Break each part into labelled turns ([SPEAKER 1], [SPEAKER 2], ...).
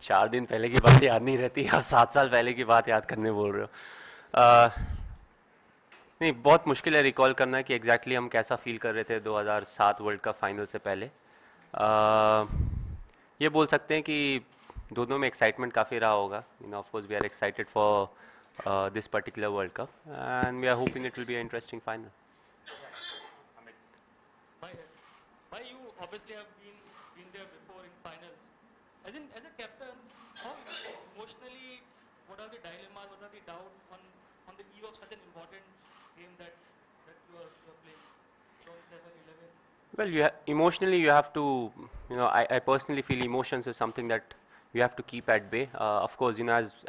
[SPEAKER 1] 4 दिन पहले की बात याद नहीं रहती, आप 7 साल पहले की बात याद करने बोल रहे हो। नहीं, बहुत मुश्किल है रिकॉल करना कि एग्जैक्टली हम कैसा फील कर रहे थे 2007 वर्ल्ड कप फाइनल से पहले। ये बोल सकते हैं कि दोनों में एक्साइटमेंट काफ़ी रहा होगा। Of course we are excited for this particular World Cup and we are hoping it will be interesting final.
[SPEAKER 2] Why you obviously have been there before in finals. As a captain, how emotionally, what are the dilemmas, what are the doubts on the eve of such an important game that you are playing from 7-11?
[SPEAKER 1] Well, emotionally you have to, I personally feel emotions is something that you have to keep at bay. Of course,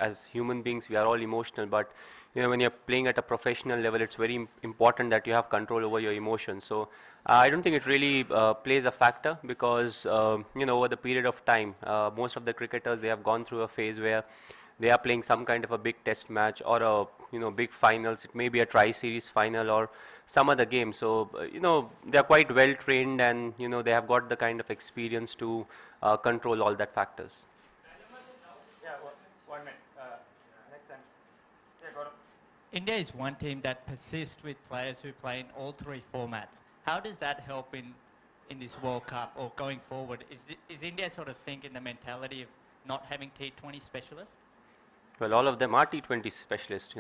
[SPEAKER 1] as human beings, we are all emotional, but when you're playing at a professional level, it's very important that you have control over your emotions. So I don't think it really plays a factor because, over the period of time, most of the cricketers, they have gone through a phase where they are playing some kind of a big test match or a big finals. It may be a tri-series final or some other game. So they are quite well trained and they have got the kind of experience to control all that factors.
[SPEAKER 3] Yeah, one minute. Next time. Yeah, go on.
[SPEAKER 4] India is one team that persists with players who play in all three formats. How does that help in this World Cup or going forward? Is India sort of thinking the mentality of not having T20 specialists?
[SPEAKER 1] Well, all of them are T20 specialists.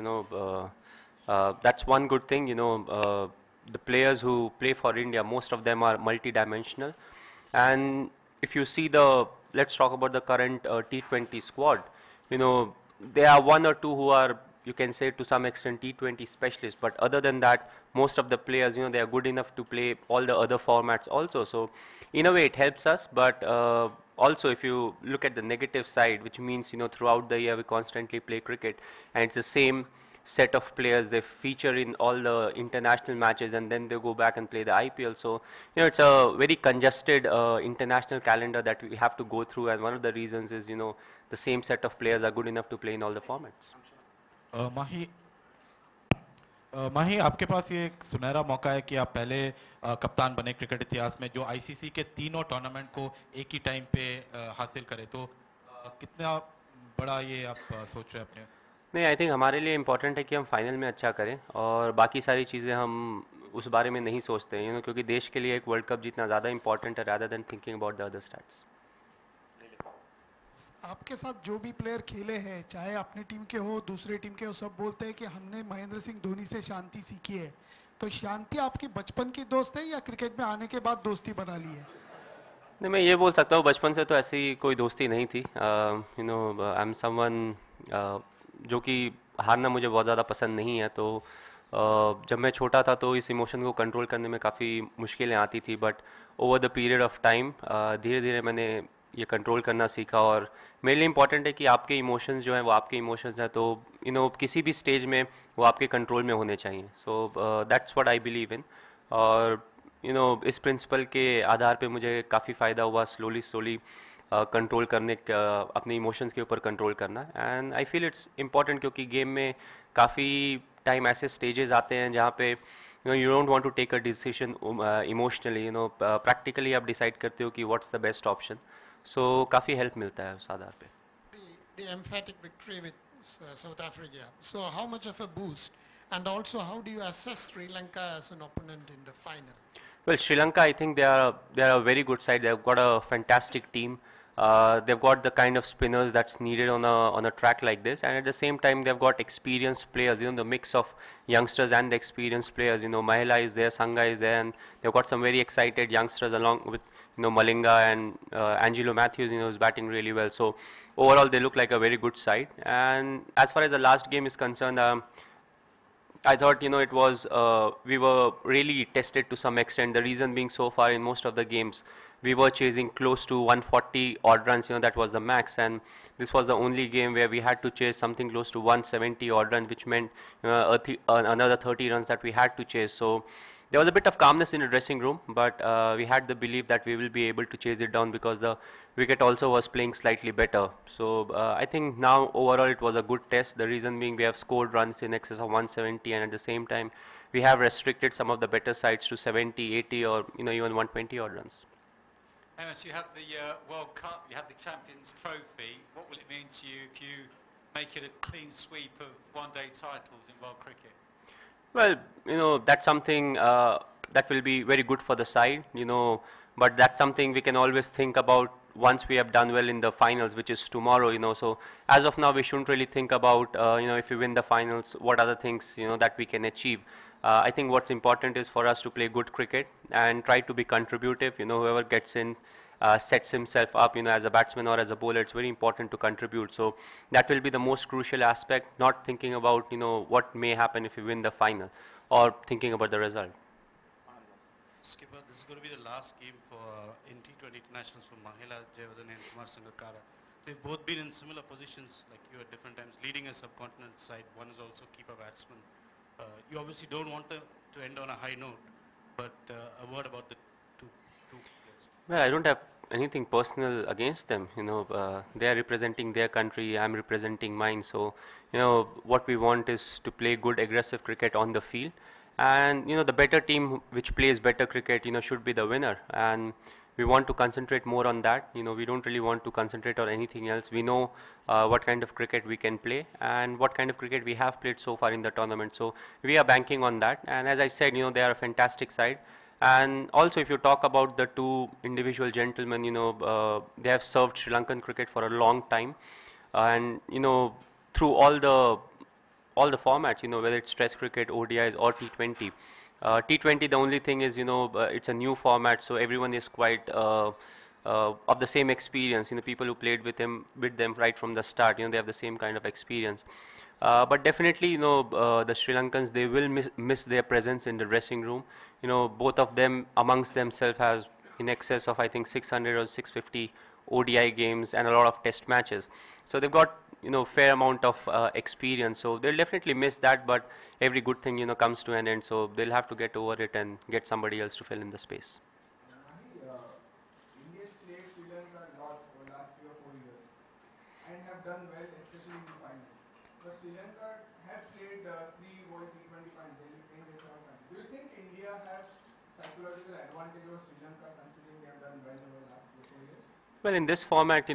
[SPEAKER 1] That's one good thing. The players who play for India, most of them are multi-dimensional. And if you see let's talk about the current T20 squad. There are one or two who are, you can say to some extent, T20 specialists. But other than that, most of the players, they are good enough to play all the other formats also. So in a way, it helps us. But also, if you look at the negative side, which means, throughout the year we constantly play cricket, and it's the same set of players, they feature in all the international matches and then they go back and play the IPL. So, it's a very congested international calendar that we have to go through, and one of the reasons is, the same set of players are good enough to play in all the formats.
[SPEAKER 5] माही माही, आपके पास ये एक सुनहरा मौका है कि आप पहले कप्तान बने क्रिकेट इतिहास में जो आईसीसी के तीनों टूर्नामेंट को एक ही टाइम पे हासिल करे। तो कितना बड़ा ये आप सोच रहे हैं अपने?
[SPEAKER 1] नहीं, आई थिंक हमारे लिए इम्पोर्टेंट है कि हम फाइनल में अच्छा करें और बाकी सारी चीज़ें हम उस बारे में नहीं सोचते हैं, क्योंकि देश के लिए एक वर्ल्ड कप जीतना ज़्यादा इंपॉर्टेंट है rather than thinking about the other stats.
[SPEAKER 6] आपके साथ जो भी प्लेयर खेले हैं, चाहे अपनी टीम के हो दूसरे टीम के हो, सब बोलते हैं कि हमने महेंद्र सिंह धोनी से शांति सीखी है। तो शांति आपकी बचपन की दोस्त है या क्रिकेट में आने के बाद दोस्ती बना ली है?
[SPEAKER 1] नहीं, मैं ये बोल सकता हूँ बचपन से तो ऐसी कोई दोस्ती नहीं थी। आई एम समवन जो कि हारना मुझे बहुत ज़्यादा पसंद नहीं है। तो जब मैं छोटा था तो इस इमोशन को कंट्रोल करने में काफ़ी मुश्किलें आती थी, but over the period of time धीरे धीरे मैंने ये कंट्रोल करना सीखा। और मेरे लिए इम्पॉर्टेंट है कि आपके इमोशंस जो हैं वो आपके इमोशंस हैं, तो किसी भी स्टेज में वो आपके कंट्रोल में होने चाहिए। So that's what I believe in. और इस प्रिंसिपल के आधार पे मुझे काफ़ी फ़ायदा हुआ स्लोली कंट्रोल करने का, अपने इमोशंस के ऊपर कंट्रोल करना। And I feel it's important क्योंकि गेम में काफ़ी टाइम ऐसे स्टेजेस आते हैं जहाँ पे you don't want to take a decision emotionally, practically आप decide करते हो कि what's the best option. So काफ़ी help मिलता है उस आधार पे।
[SPEAKER 7] The emphatic victory with South Africa. So how much of a boost, and also how do you assess Sri Lanka as an opponent in the final?
[SPEAKER 1] Well, Sri Lanka, I think they are a very good side. They've got a fantastic team. They've got the kind of spinners that's needed on a track like this, and at the same time they've got experienced players. The mix of youngsters and the experienced players. Mahela is there, Sangha is there, and they've got some very excited youngsters along with Malinga and Angelo Matthews. Is batting really well. So overall, they look like a very good side. And as far as the last game is concerned, I thought, it was, we were really tested to some extent. The reason being, so far in most of the games, we were chasing close to 140 odd runs, that was the max. And this was the only game where we had to chase something close to 170 odd runs, which meant another 30 runs that we had to chase. So there was a bit of calmness in the dressing room, but we had the belief that we will be able to chase it down because the wicket also was playing slightly better. So I think now overall it was a good test. The reason being we have scored runs in excess of 170, and at the same time we have restricted some of the better sides to 70, 80 or even 120 odd runs.
[SPEAKER 8] Amos, you have the World Cup, you have the Champions Trophy. What will it mean to you if you make it a clean sweep of one-day titles in world cricket?
[SPEAKER 1] Well, that's something that will be very good for the side, but that's something we can always think about once we have done well in the finals, which is tomorrow, So as of now, we shouldn't really think about, if we win the finals, what other things, that we can achieve. I think what's important is for us to play good cricket and try to be contributive, whoever gets in sets himself up, as a batsman or as a bowler, it's very important to contribute. So that will be the most crucial aspect, not thinking about, what may happen if we win the final or thinking about the result.
[SPEAKER 9] Skipper, this is going to be the last game for in T20 internationals for Mahela Jayawardene and Kumar Sangakkara. They've both been in similar positions like you at different times, leading a subcontinent side. One is also keeper batsman. You obviously don't want to end on a high note, but a word about the two players.
[SPEAKER 1] Well, I don't have anything personal against them. They are representing their country. I'm representing mine. So, what we want is to play good, aggressive cricket on the field. And, the better team which plays better cricket, should be the winner. And we want to concentrate more on that. We don't really want to concentrate on anything else. We know what kind of cricket we can play and what kind of cricket we have played so far in the tournament. So we are banking on that. And as I said, they are a fantastic side. And also, if you talk about the two individual gentlemen, they have served Sri Lankan cricket for a long time. And, through all the formats, whether it's Test cricket, ODIs or T20. T20, the only thing is, it's a new format, so everyone is quite of the same experience. People who played with them right from the start, they have the same kind of experience. But definitely, the Sri Lankans, they will miss their presence in the dressing room. Both of them amongst themselves has in excess of, I think, 600 or 650 ODI games and a lot of test matches. So they've got, fair amount of experience. So they'll definitely miss that, but every good thing, comes to an end. So they'll have to get over it and get somebody else to fill in the space.
[SPEAKER 10] India's played Sri Lanka a lot for the last 3 or 4 years and have done well, especially in the finals. But Sri Lanka have played 3 World T20 finals in their final. Do you think India has psychological advantage over Sri Lanka considering they have done well over the last 3 or 4 years?
[SPEAKER 1] Well, in this format,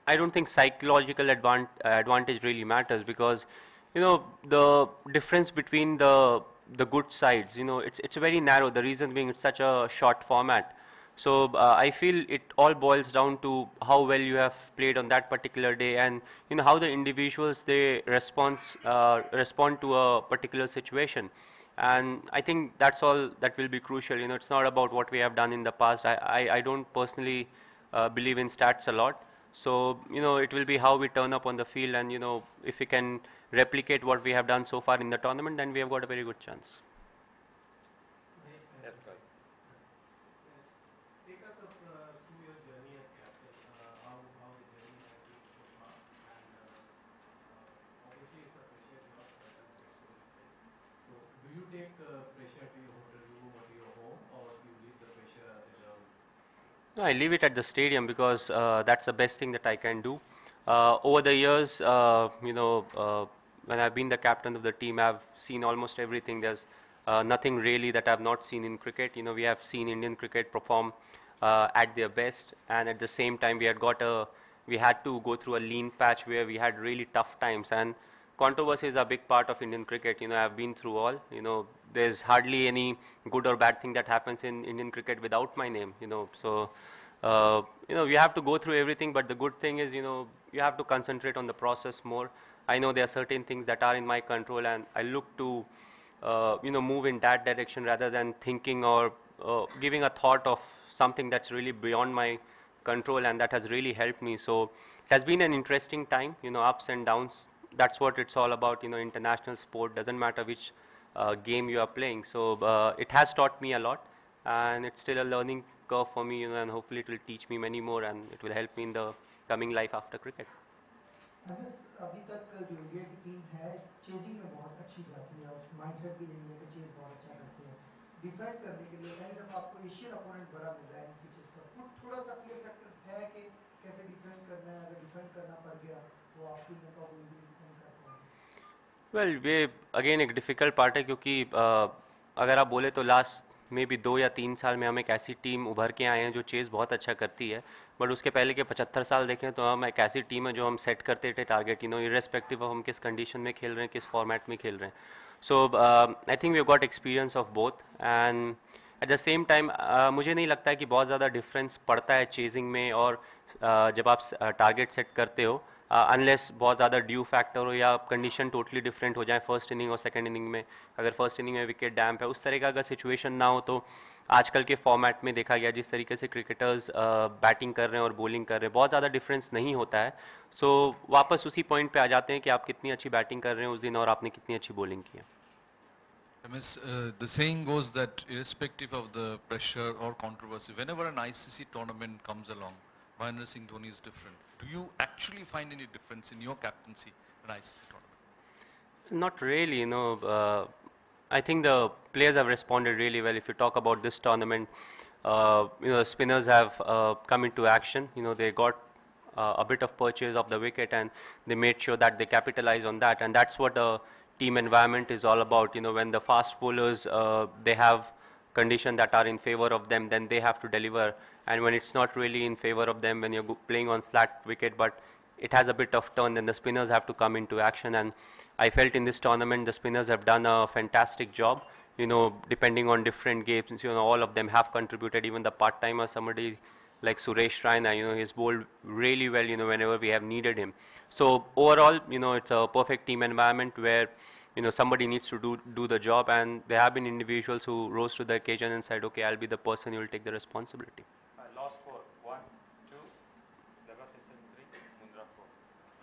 [SPEAKER 1] I don't think psychological advantage really matters because, the difference between the good sides, it's very narrow. The reason being it's such a short format. So I feel it all boils down to how well you have played on that particular day and, how the individuals, they respond to a particular situation. And I think that's all that will be crucial. It's not about what we have done in the past. I don't personally believe in stats a lot. So, it will be how we turn up on the field and, if we can replicate what we have done so far in the tournament, then we have got a very good chance.
[SPEAKER 3] Yes, go ahead.
[SPEAKER 11] Take us up through your journey as captain, how the journey has been so far, and obviously it's a pressure job that has so do you take pressure to your hotel room or to your home, or do you leave the pressure at the ground?
[SPEAKER 1] No, I leave it at the stadium because that's the best thing that I can do. Over the years, when I've been the captain of the team, I've seen almost everything. There's nothing really that I've not seen in cricket. We have seen Indian cricket perform at their best, and at the same time, we had to go through a lean patch where we had really tough times. And controversy is a big part of Indian cricket. I've been through all. There's hardly any good or bad thing that happens in Indian cricket without my name. So we have to go through everything. But the good thing is, you have to concentrate on the process more. I know there are certain things that are in my control, and I look to move in that direction rather than thinking or giving a thought of something that's really beyond my control, and that has really helped me. So it has been an interesting time. Ups and downs. That's what it's all about. International sport doesn't matter which game you are playing. So it has taught me a lot, and it's still a learning curve for me, and hopefully it will teach me many more, and it will help me in the coming life after cricket.
[SPEAKER 12] अभी तक जो India की team है chasing में बहुत अच्छी जाती है और माइंडसेट भी यही है कि चेज बहुत अच्छा करते हैं डिफेंड करने के लिए कहीं जब आपको एशियन अपोनेंट बड़ा मिल रहा है इनकी चीज पर थोड़ा सा फियर फैक्टर है कि कैसे डिफेंड करना है अगर डिफेंड करना पड़ गया तो वापसी में कब डिफेंड कर पाएंगे
[SPEAKER 1] वेल ये अगेन एक डिफ़िकल्ट पार्ट है क्योंकि अगर आप बोले तो लास्ट मे बी 2 या 3 साल में हम एक ऐसी टीम उभर के आए हैं जो चेज़ बहुत अच्छा करती है, बट उसके पहले के 75 साल देखें तो हम एक ऐसी टीम है जो हम सेट करते थे टारगेट, इरेस्पेक्टिव ऑफ हम किस कंडीशन में खेल रहे हैं, किस फॉर्मेट में खेल रहे हैं. So I think we got experience of both, and at the same time मुझे नहीं लगता है कि बहुत ज़्यादा डिफरेंस पड़ता है चेजिंग में और जब आप टारगेट सेट करते हो, अनलेस बहुत ज़्यादा ड्यू फैक्टर हो या कंडीशन टोटली डिफरेंट हो जाए फर्स्ट इनिंग और सेकंड इनिंग में. अगर फर्स्ट इनिंग में विकेट डैम्प है, उस तरह का अगर सिचुएशन ना हो, तो आजकल के फॉर्मेट में देखा गया जिस तरीके से क्रिकेटर्स बैटिंग कर रहे हैं और बॉलिंग कर रहे हैं, बहुत ज़्यादा डिफरेंस नहीं होता है. सो वापस उसी पॉइंट पे आ जाते हैं कि आप कितनी अच्छी बैटिंग कर रहे हैं उस दिन और आपने कितनी अच्छी बॉलिंग की है.
[SPEAKER 13] MS, the saying goes that irrespective of the pressure or controversy, whenever an ICC tournament comes along, Mahendra Singh Dhoni is different. Do you actually find any difference in your captaincy in an ICC tournament?
[SPEAKER 1] Not really, I think the players have responded really well. If you talk about this tournament, spinners have come into action. They got a bit of purchase of the wicket and they made sure that they capitalize on that. And that's what the team environment is all about. When the fast bowlers, they have conditions that are in favor of them, then they have to deliver. And when it's not really in favor of them, when you're playing on flat wicket, but it has a bit of turn, then the spinners have to come into action. And I felt in this tournament, the spinners have done a fantastic job. Depending on different games, all of them have contributed. Even the part-timer, somebody like Suresh Raina, he's bowled really well, whenever we have needed him. So overall, it's a perfect team environment where, somebody needs to do the job, and there have been individuals who rose to the occasion and said, okay, I'll be the person who will take the responsibility.
[SPEAKER 3] Last four. 1, 2, Leva session 3, Mundra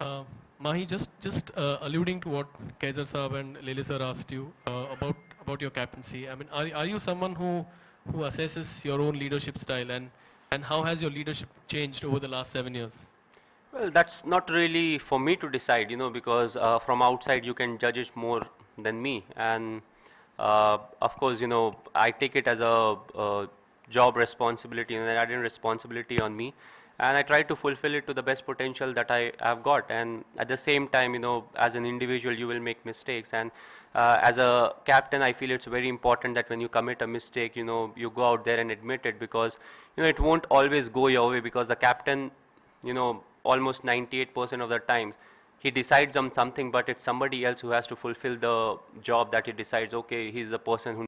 [SPEAKER 3] 4.
[SPEAKER 11] Mahi, just alluding to what Kaiser Saab and Lele sir asked you about your captaincy. I mean, are you someone who assesses your own leadership style, and how has your leadership changed over the last 7 years?
[SPEAKER 1] Well, that's not really for me to decide, because from outside you can judge it more than me. And of course, I take it as a job responsibility, and added responsibility on me. And I try to fulfill it to the best potential that I have got. And at the same time, as an individual, you will make mistakes. And as a captain, I feel it's very important that when you commit a mistake, you go out there and admit it, because, it won't always go your way, because the captain, almost 98% of the time, he decides on something, but it's somebody else who has to fulfill the job that he decides, okay, he's the person who